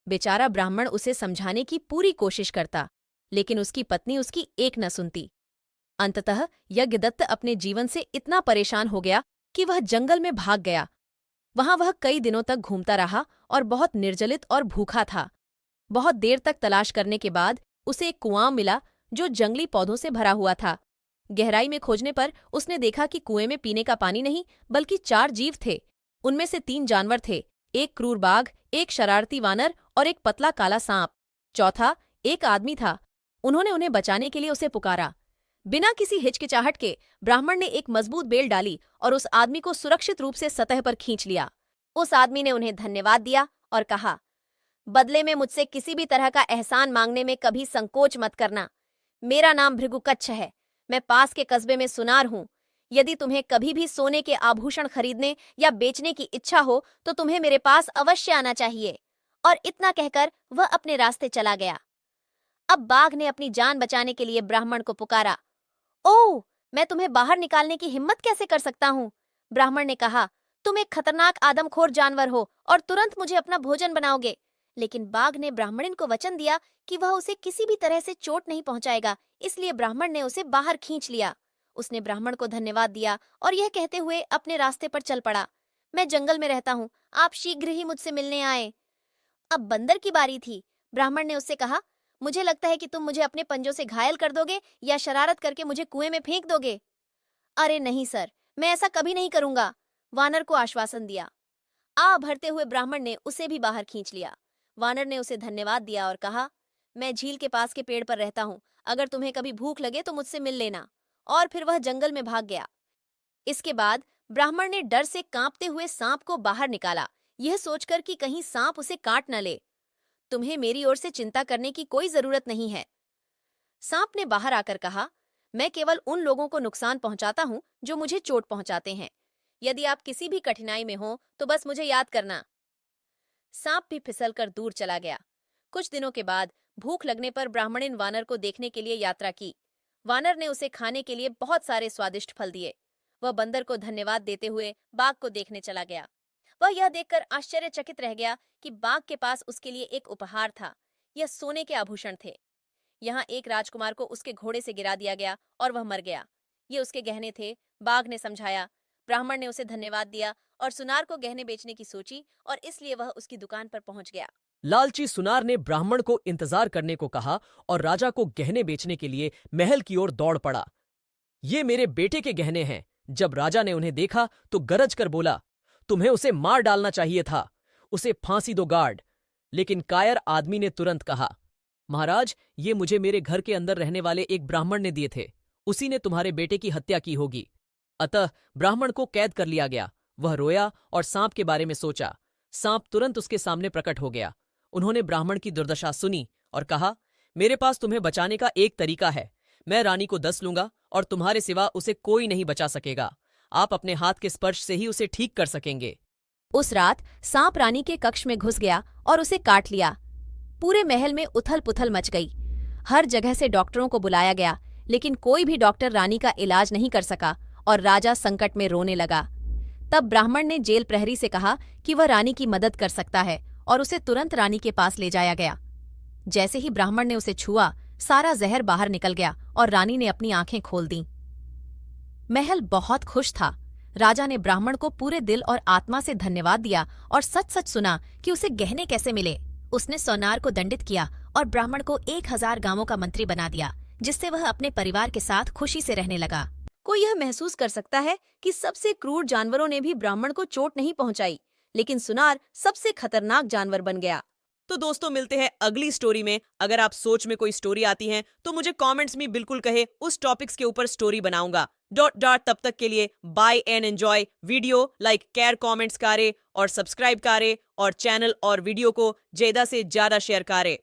बेचारा ब्राह्मण उसे समझाने की पूरी कोशिश करता, लेकिन उसकी पत्नी उसकी एक न सुनती। अंततः यज्ञदत्त अपने जीवन से इतना परेशान हो गया कि वह जंगल में भाग गया। वहां वह कई दिनों तक घूमता रहा और बहुत निर्जलित और भूखा था। बहुत देर तक तलाश करने के बाद उसे एक कुआं मिला जो जंगली पौधों से भरा हुआ था। गहराई में खोजने पर उसने देखा कि कुएं में पीने का पानी नहीं बल्कि 4 जीव थे। उनमें से 3 जानवर थे, एक क्रूर बाघ, एक शरारती वानर और एक पतला काला सांप। चौथा एक आदमी था। उन्होंने उन्हें बचाने के लिए उसे पुकारा। बिना किसी हिचकिचाहट के ब्राह्मण ने एक मजबूत बेल डाली और उस आदमी को सुरक्षित रूप से सतह पर खींच लिया। उस आदमी ने उन्हें धन्यवाद दिया और कहा, बदले में मुझसे किसी भी तरह का एहसान मांगने में कभी संकोच मत करना। मेरा नाम भृगुकच्छ है। मैं पास के कस्बे में सुनार हूँ। यदि तुम्हें कभी भी सोने के आभूषण खरीदने या बेचने की इच्छा हो तो तुम्हें मेरे पास अवश्य आना चाहिए। और इतना कहकर वह अपने रास्ते चला गया। अब बाघ ने अपनी जान बचाने के लिए ब्राह्मण को पुकारा। ओह, मैं तुम्हें बाहर निकालने की हिम्मत कैसे कर सकता हूँ? ब्राह्मण ने कहा, तुम एक खतरनाक आदमखोर जानवर हो और तुरंत मुझे अपना भोजन बनाओगे। लेकिन बाघ ने ब्राह्मण को वचन दिया कि वह उसे किसी भी तरह से चोट नहीं पहुंचाएगा, इसलिए ब्राह्मण ने उसे बाहर खींच लिया। उसने ब्राह्मण को धन्यवाद दिया और यह कहते हुए अपने रास्ते पर चल पड़ा। मैं जंगल में रहता हूँ, आप शीघ्र ही मुझसे मिलने आए। अब बंदर की बारी थी। ब्राह्मण ने उससे कहा, मुझे लगता है कि तुम मुझे अपने पंजों से घायल कर दोगे या शरारत करके मुझे कुएं में फेंक दोगे। अरे नहीं सर, मैं ऐसा कभी नहीं करूंगा, वानर को आश्वासन दिया। भरते हुए ब्राह्मण ने उसे भी बाहर खींच लिया। वानर ने उसे धन्यवाद दिया और कहा, मैं झील के पास के पेड़ पर रहता हूँ, अगर तुम्हें कभी भूख लगे तो मुझसे मिल लेना। और फिर वह जंगल में भाग गया। इसके बाद ब्राह्मण ने डर से कांपते हुए सांप को बाहर निकाला, यह सोचकर कि कहीं सांप उसे काट न ले। तुम्हें मेरी ओर से चिंता करने की कोई जरूरत नहीं है। सांप ने बाहर आकर कहा, मैं केवल उन लोगों को नुकसान पहुंचाता हूं जो मुझे चोट पहुंचाते हैं। यदि आप किसी भी कठिनाई में हो तो बस मुझे याद करना। सांप भी फिसलकर दूर चला गया। कुछ दिनों के बाद भूख लगने पर ब्राह्मणिन वानर को देखने के लिए यात्रा की। वानर ने उसे खाने के लिए बहुत सारे स्वादिष्ट फल दिए। वह बंदर को धन्यवाद देते हुए बाघ को देखने चला गया। वह यह देखकर आश्चर्यचकित रह गया कि बाघ के पास उसके लिए एक उपहार था। यह सोने के आभूषण थे। यहाँ एक राजकुमार को उसके घोड़े से गिरा दिया गया और वह मर गया। ये उसके गहने थे, बाघ ने समझाया। ब्राह्मण ने उसे धन्यवाद दिया और सुनार को गहने बेचने की सोची और इसलिए वह उसकी दुकान पर पहुंच गया। लालची सुनार ने ब्राह्मण को इंतजार करने को कहा और राजा को गहने बेचने के लिए महल की ओर दौड़ पड़ा। ये मेरे बेटे के गहने हैं। जब राजा ने उन्हें देखा तो गरज कर बोला, तुम्हें उसे मार डालना चाहिए था, उसे फांसी दो गार्ड। लेकिन कायर आदमी ने तुरंत कहा, महाराज, ये मुझे मेरे घर के अंदर रहने वाले एक ब्राह्मण ने दिए थे, उसी ने तुम्हारे बेटे की हत्या की होगी। अतः ब्राह्मण को कैद कर लिया गया। वह रोया और सांप के बारे में सोचा। सांप तुरंत उसके सामने प्रकट हो गया। उन्होंने ब्राह्मण की दुर्दशा सुनी और कहा, मेरे पास तुम्हें बचाने का एक तरीका है। मैं रानी को दस लूंगा और तुम्हारे सिवा उसे कोई नहीं बचा सकेगा। आप अपने हाथ के स्पर्श से ही उसे ठीक कर सकेंगे। उस रात सांप रानी के कक्ष में घुस गया और उसे काट लिया। पूरे महल में उथल पुथल मच गई। हर जगह से डॉक्टरों को बुलाया गया, लेकिन कोई भी डॉक्टर रानी का इलाज नहीं कर सका और राजा संकट में रोने लगा। तब ब्राह्मण ने जेल प्रहरी से कहा कि वह रानी की मदद कर सकता है और उसे तुरंत रानी के पास ले जाया गया। जैसे ही ब्राह्मण ने उसे छुआ, सारा जहर बाहर निकल गया और रानी ने अपनी आंखें खोल दीं। महल बहुत खुश था। राजा ने ब्राह्मण को पूरे दिल और आत्मा से धन्यवाद दिया और सच सच सुना कि उसे गहने कैसे मिले। उसने सोनार को दंडित किया और ब्राह्मण को 1000 गांवों का मंत्री बना दिया, जिससे वह अपने परिवार के साथ खुशी से रहने लगा। कोई यह महसूस कर सकता है कि सबसे क्रूर जानवरों ने भी ब्राह्मण को चोट नहीं पहुंचाई, लेकिन सुनार सबसे खतरनाक जानवर बन गया। तो दोस्तों, मिलते हैं अगली स्टोरी में। अगर आप सोच में कोई स्टोरी आती है तो मुझे कमेंट्स में बिल्कुल कहे, उस टॉपिक्स के ऊपर स्टोरी बनाऊंगा। तब तक के लिए bye and enjoy. Video like, care, comments करे और सब्सक्राइब करे और चैनल और वीडियो को ज्यादा से ज्यादा शेयर करे।